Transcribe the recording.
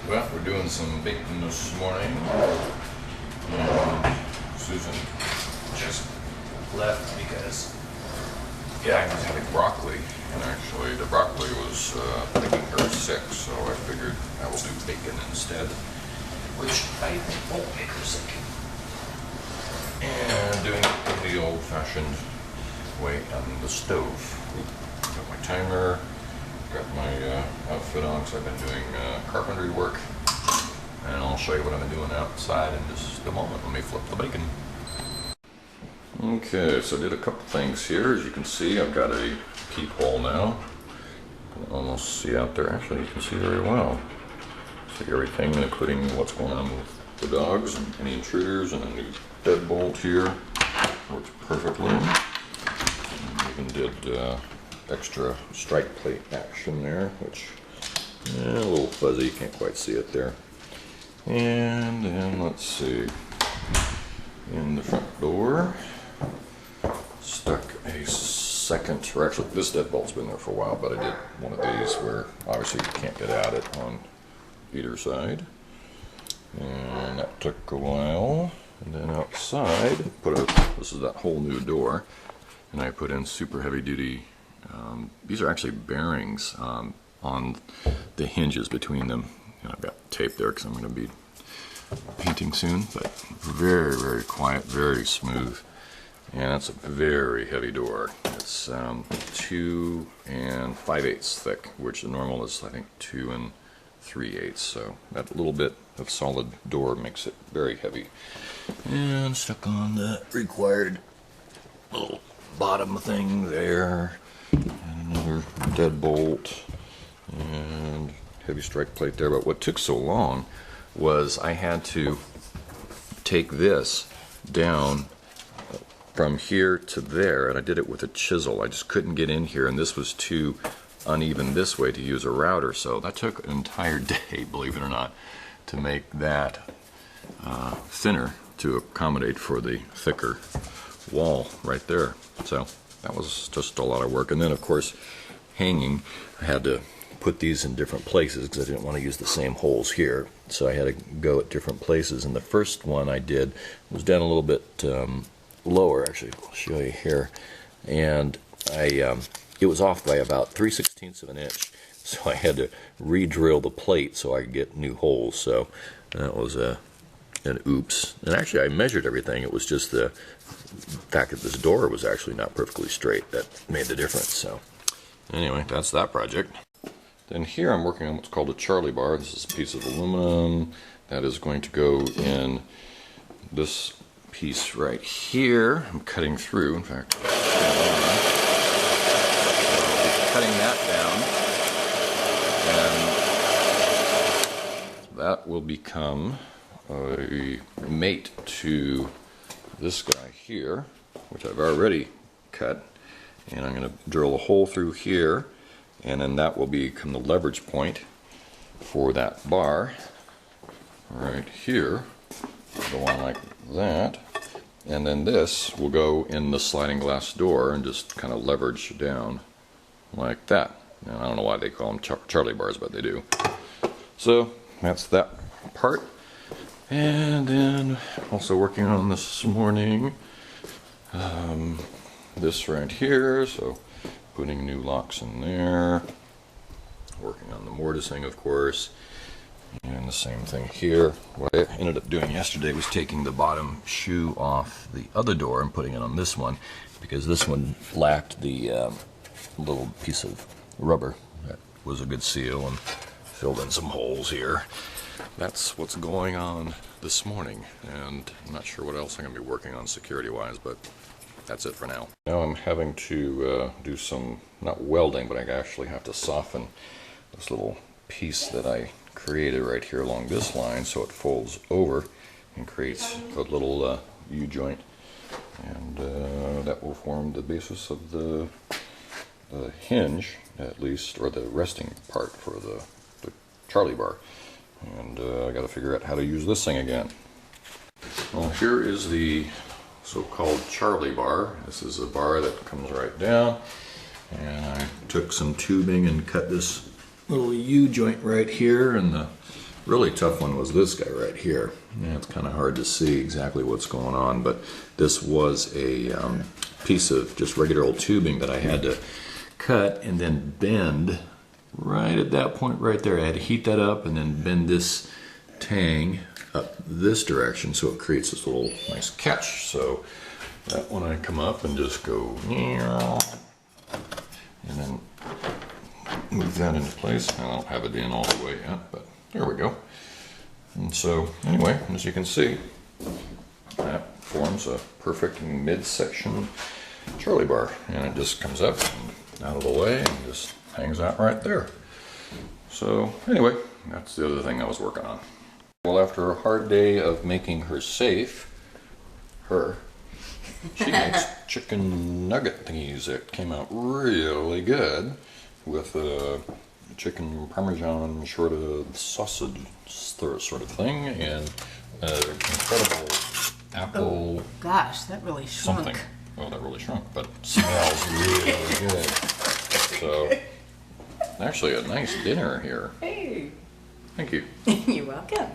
Well, we're doing some baking this morning. Susan just left because, I was having broccoli, and actually the broccoli was making her sick, so I figured I will do bacon instead, which I think won't make her sick. And doing it the old-fashioned way on the stove. Got my timer. Got my outfit on because I've been doing carpentry work, and I'll show you what I've been doing outside in just a moment. Let me flip the bacon. Okay, so I did a couple things here. As you can see, I've got a peephole now. You can almost see out there. Actually, you can see very well. See everything, including what's going on with the dogs and any intruders, and a new deadbolt here. Works perfectly. And even did extra strike plate action there, which a little fuzzy, you can't quite see it there. And then let's see, in the front door stuck a second, or actually this deadbolt's been there for a while, but I did one of these where obviously you can't get at it on either side, and that took a while. And then outside this is that whole new door, and I put in super heavy duty. These are actually bearings on the hinges between them. And I've got tape there because I'm going to be painting soon, but very, very quiet, very smooth. And that's a very heavy door. It's 2 5/8 thick, which the normal is, I think, 2 3/8. So that little bit of solid door makes it very heavy. And stuck on the required little bottom thing there. And another deadbolt and heavy strike plate there. But what took so long was I had to take this down from here to there, and I did it with a chisel. I just couldn't get in here, and this was too uneven this way to use a router, so that took an entire day, believe it or not, to make that thinner to accommodate for the thicker wall right there. So that was just a lot of work. And then, of course, hanging, I had to put these in different places because I didn't want to use the same holes here. So I had to go at different places. And the first one I did was down a little bit lower. Actually, I'll show you here. And it was off by about 3/16 of an inch. So I had to re-drill the plate so I could get new holes. So that was an oops. And actually, I measured everything. It was just the fact that this door was actually not perfectly straight that made the difference. So anyway, that's that project. Then here I'm working on what's called a Charlie bar. This is a piece of aluminum that is going to go in this piece right here. I'm cutting through, in fact. I'll be cutting that down, and that will become a mate to this guy here, which I've already cut, and I'm going to drill a hole through here, and then that will become the leverage point for that bar right here. Go on like that, and then this will go in the sliding glass door and just kind of leverage down like that. And I don't know why they call them Charlie bars, but they do. So that's that part. And then also working on this morning, this right here, so putting new locks in there, working on the mortising, of course, and the same thing here. What I ended up doing yesterday was taking the bottom shoe off the other door and putting it on this one, because this one lacked the little piece of rubber that was a good seal, and filled in some holes here. That's what's going on this morning, and I'm not sure what else I'm going to be working on security-wise, but that's it for now. Now I'm having to do some, not welding, but I actually have to soften this little piece that I created right here along this line so it folds over and creates a little U-joint, and that will form the basis of the hinge, at least, or the resting part for the Charlie bar. And I got to figure out how to use this thing again. Well, here is the so-called Charlie bar. This is a bar that comes right down, and I took some tubing and cut this little U-joint right here in the really tough one was this guy right here. Yeah, it's kind of hard to see exactly what's going on, but this was a piece of just regular old tubing that I had to cut and then bend right at that point right there. I had to heat that up and then bend this tang up this direction so it creates this little nice catch. So that when I come up and just go and then move that into place. I don't have it in all the way yet, but there we go. And so anyway, as you can see, that forms a perfect midsection Charlie bar, and it just comes up and out of the way and just hangs out right there. So anyway, that's the other thing I was working on. Well, after a hard day of making her safe, she makes chicken nugget thingies that came out really good with a chicken parmesan sort of sausage sort of thing, and incredible apple. Oh, gosh, that really shrunk. Something. Oh, that really shrunk, but smells really good. So, actually, a nice dinner here. Hey. Thank you. You're welcome.